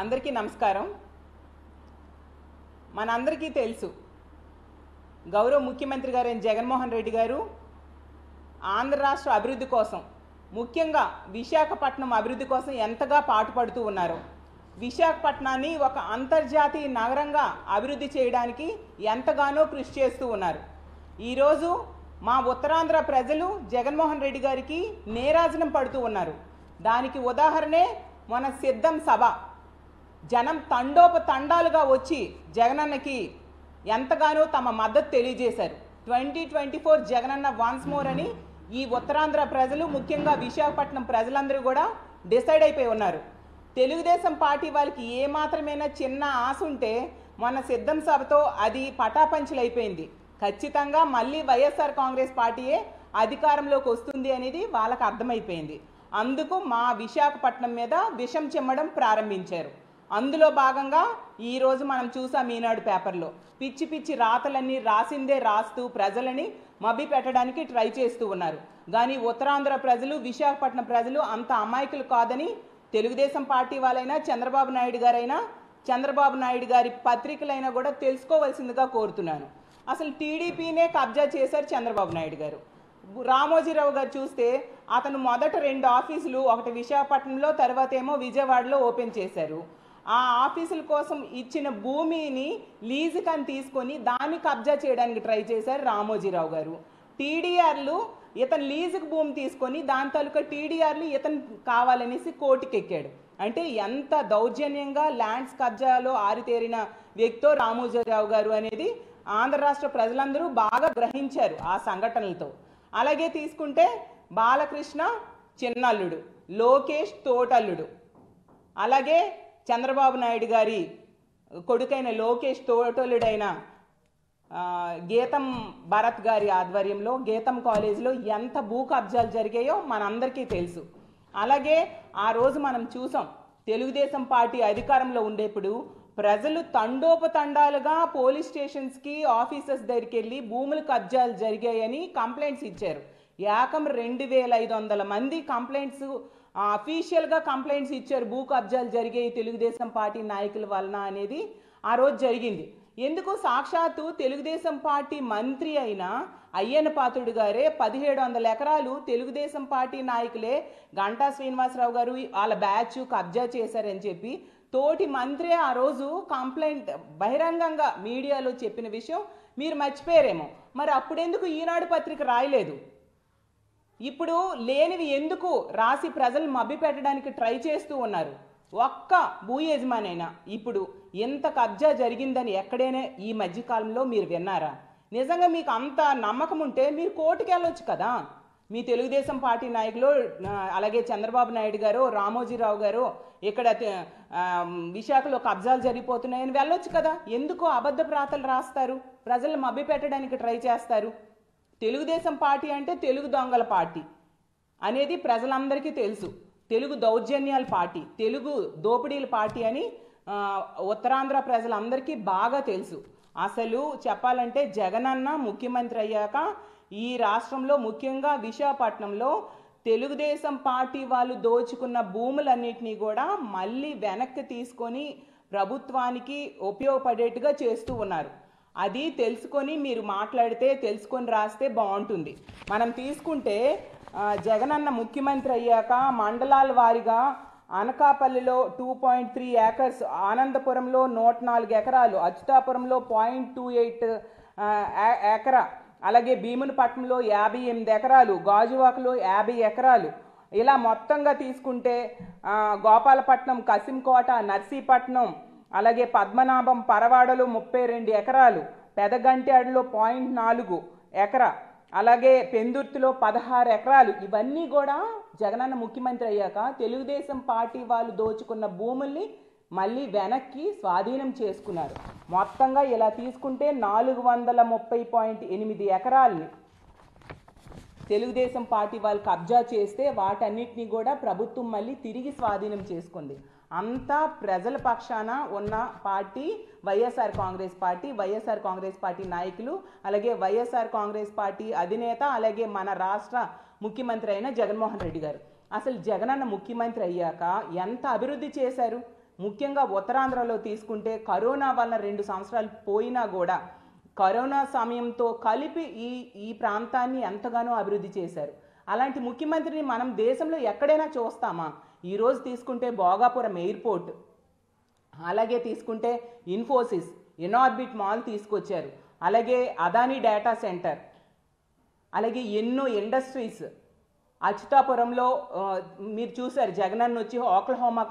అందరికీ నమస్కారం. మనందరికీ తెలుసు గౌరవ ముఖ్యమంత్రి గారైన జగన్మోహన్ రెడ్డి గారు ఆంధ్ర రాష్ట్ర అభివృద్ధి కోసం, ముఖ్యంగా విశాఖపట్నం అభివృద్ధి కోసం ఎంతగా పాటుపడుతూ ఉన్నారో, విశాఖపట్నాన్ని ఒక అంతర్జాతీయ నగరంగా అభివృద్ధి చేయడానికి ఎంతగానో కృషి చేస్తూ ఉన్నారు. ఈరోజు మా ఉత్తరాంధ్ర ప్రజలు జగన్మోహన్ రెడ్డి గారికి నీరాజనం పడుతూ ఉన్నారు. దానికి ఉదాహరణే మన సిద్ధం సభ. జనం తండోపతండాలుగా వచ్చి జగనన్నకి ఎంతగానో తమ మద్దతు తెలియజేశారు. 2024 జగనన్న వన్స్ మోర్ అని ఈ ఉత్తరాంధ్ర ప్రజలు, ముఖ్యంగా విశాఖపట్నం ప్రజలందరూ కూడా డిసైడ్ అయిపోయి ఉన్నారు. తెలుగుదేశం పార్టీ వాళ్ళకి ఏమాత్రమైనా చిన్న ఆశ ఉంటే మన సిద్ధం సభతో అది పటాపంచలైపోయింది. ఖచ్చితంగా మళ్ళీ వైఎస్ఆర్ కాంగ్రెస్ పార్టీయే అధికారంలోకి వస్తుంది అనేది వాళ్ళకు అర్థమైపోయింది. అందుకు మా విశాఖపట్నం మీద విషం చిమ్మడం ప్రారంభించారు. అందులో భాగంగా ఈరోజు మనం చూసాం ఈనాడు పేపర్లో పిచ్చి పిచ్చి రాతలన్నీ రాసిందే రాస్తూ ప్రజలని మభ్య పెట్టడానికి ట్రై చేస్తూ ఉన్నారు. కానీ ఉత్తరాంధ్ర ప్రజలు, విశాఖపట్నం ప్రజలు అంత అమాయకులు కాదని తెలుగుదేశం పార్టీ వాళ్ళైనా, చంద్రబాబు నాయుడు గారి పత్రికలైనా కూడా తెలుసుకోవాల్సిందిగా కోరుతున్నాను. అసలు టీడీపీనే కబ్జా చేశారు చంద్రబాబు నాయుడు గారు. రామోజీరావు గారు చూస్తే అతను మొదట 2 ఆఫీసులు, ఒకటి విశాఖపట్నంలో, తర్వాత ఏమో విజయవాడలో ఓపెన్ చేశారు. ఆ ఆఫీసుల కోసం ఇచ్చిన భూమిని లీజుకని తీసుకొని దాన్ని కబ్జా చేయడానికి ట్రై చేశారు రామోజీరావు గారు. టీడీఆర్లు ఇతను లీజుకు భూమి తీసుకొని దాని తాలూకా టీడీఆర్లు ఇతను కావాలనేసి కోర్టుకి ఎక్కాడు. అంటే ఎంత దౌర్జన్యంగా ల్యాండ్స్ కబ్జాలో ఆరితేరిన వ్యక్తో రామోజీరావు గారు అనేది ఆంధ్ర రాష్ట్ర ప్రజలందరూ బాగా గ్రహించారు ఆ సంఘటనలతో. అలాగే తీసుకుంటే బాలకృష్ణ చిన్నల్లుడు, లోకేష్ తోటల్లుడు, అలాగే చంద్రబాబు నాయుడు గారి కొడుకైన లోకేష్ తోటల్లుడైన గీతం భరత్ గారి ఆధ్వర్యంలో గీతం కాలేజీలో ఎంత భూ కబ్జాలు జరిగాయో మనందరికీ తెలుసు. అలాగే ఆ రోజు మనం చూసాం, తెలుగుదేశం పార్టీ అధికారంలో ఉండేప్పుడు ప్రజలు తండోపతండాలుగా పోలీస్ స్టేషన్స్కి, ఆఫీసర్స్ దగ్గరికి వెళ్ళి భూములు కబ్జాలు జరిగాయని కంప్లైంట్స్ ఇచ్చారు. ఏకం 2500 మంది కంప్లైంట్స్, అఫీషియల్గా కంప్లైంట్స్ ఇచ్చారు. భూ కబ్జాలు జరిగాయి తెలుగుదేశం పార్టీ నాయకుల వలన అనేది ఆ రోజు జరిగింది. ఎందుకు? సాక్షాత్తు తెలుగుదేశం పార్టీ మంత్రి అయిన అయ్యన్న పాత్రుడు గారే 1700 ఎకరాలు తెలుగుదేశం పార్టీ నాయకులే, గంటా శ్రీనివాసరావు గారు వాళ్ళ బ్యాచ్ కబ్జా చేశారని చెప్పి తోటి మంత్రి ఆ రోజు కంప్లైంట్ బహిరంగంగా మీడియాలో చెప్పిన విషయం మీరు మర్చిపోయారేమో. మరి అప్పుడెందుకు ఈనాడు పత్రిక రాయలేదు? ఇప్పుడు లేనివి ఎందుకు రాసి ప్రజలు మభ్య పెట్టడానికి ట్రై చేస్తూ ఉన్నారు? ఒక్క భూ యజమానైనా ఇప్పుడు ఎంత కబ్జా జరిగిందని ఎక్కడైనా ఈ మధ్యకాలంలో మీరు విన్నారా? నిజంగా మీకు అంత నమ్మకం ఉంటే మీరు కోర్టుకి వెళ్ళొచ్చు కదా. మీ తెలుగుదేశం పార్టీ నాయకులు, అలాగే చంద్రబాబు నాయుడు గారు, రామోజీరావు గారు ఇక్కడ విశాఖలో కబ్జాలు జరిగిపోతున్నాయని వెళ్ళొచ్చు కదా. ఎందుకు అబద్ధ ప్రాతలు రాస్తారు? ప్రజలు మభ్య పెట్టడానికి ట్రై చేస్తారు. తెలుగుదేశం పార్టీ అంటే తెలుగు దొంగల పార్టీ అనేది ప్రజలందరికీ తెలుసు. తెలుగు దౌర్జన్యాల పార్టీ, తెలుగు దోపిడీల పార్టీ అని ఉత్తరాంధ్ర ప్రజలందరికీ బాగా తెలుసు. అసలు చెప్పాలంటే జగనన్న ముఖ్యమంత్రి అయ్యాక ఈ రాష్ట్రంలో, ముఖ్యంగా విశాఖపట్నంలో తెలుగుదేశం పార్టీ వాళ్ళు దోచుకున్న భూములన్నింటినీ కూడా మళ్ళీ వెనక్కి తీసుకొని ప్రభుత్వానికి ఉపయోగపడేట్టుగా చేస్తూ ఉన్నారు. అది తెలుసుకొని మీరు మాట్లాడితే, తెలుసుకొని రాస్తే బాగుంటుంది. మనం తీసుకుంటే జగనన్న ముఖ్యమంత్రి అయ్యాక మండలాల వారీగా అనకాపల్లిలో 2.3 ఏకర్స్, ఆనందపురంలో 104 ఎకరాలు, అచ్యుతాపురంలో 0.28 ఎకరా, అలాగే భీమునిపట్నంలో 58 ఎకరాలు, గాజువాకలో 50 ఎకరాలు, ఇలా మొత్తంగా తీసుకుంటే గోపాలపట్నం, కసింకోట, నర్సీపట్నం, అలాగే పద్మనాభం, పరవాడలో 32 ఎకరాలు, పెదగంట్యాడలో 0.4 ఎకరా, అలాగే పెందుర్తిలో 16 ఎకరాలు. ఇవన్నీ కూడా జగనన్న ముఖ్యమంత్రి అయ్యాక తెలుగుదేశం పార్టీ వాళ్ళు దోచుకున్న భూముల్ని మళ్ళీ వెనక్కి స్వాధీనం చేసుకున్నారు. మొత్తంగా ఇలా తీసుకుంటే 430.8 ఎకరాలని తెలుగుదేశం పార్టీ వాళ్ళు కబ్జా చేస్తే వాటన్నిటినీ కూడా ప్రభుత్వం మళ్ళీ తిరిగి స్వాధీనం చేసుకుంది. అంతా ప్రజల పక్షాన ఉన్న party YSR Congress party, YSR Congress party నాయకులు, అలాగే వైఎస్ఆర్ కాంగ్రెస్ పార్టీ అధినేత, అలాగే మన రాష్ట్ర ముఖ్యమంత్రి అయిన జగన్మోహన్ రెడ్డి గారు. అసలు జగనన్న ముఖ్యమంత్రి అయ్యాక ఎంత అభివృద్ధి చేశారు? ముఖ్యంగా ఉత్తరాంధ్రలో తీసుకుంటే కరోనా వల్ల 2 సంవత్సరాలు పోయినా కూడా కరోనా సమయంతో కలిపి ఈ ప్రాంతాన్ని ఎంతగానో అభివృద్ధి చేశారు. అలాంటి ముఖ్యమంత్రిని మనం దేశంలో ఎక్కడైనా చూస్తామా? ఈరోజు తీసుకుంటే భోగాపురం ఎయిర్పోర్ట్, అలాగే తీసుకుంటే ఇన్ఫోసిస్, ఇనార్బిట్ మాల్ తీసుకొచ్చారు, అలాగే అదానీ డేటా సెంటర్, అలాగే ఎన్నో ఇండస్ట్రీస్. అచ్యుతాపురంలో మీరు చూశారు, జగనన్న వచ్చి ఓక్లహోమా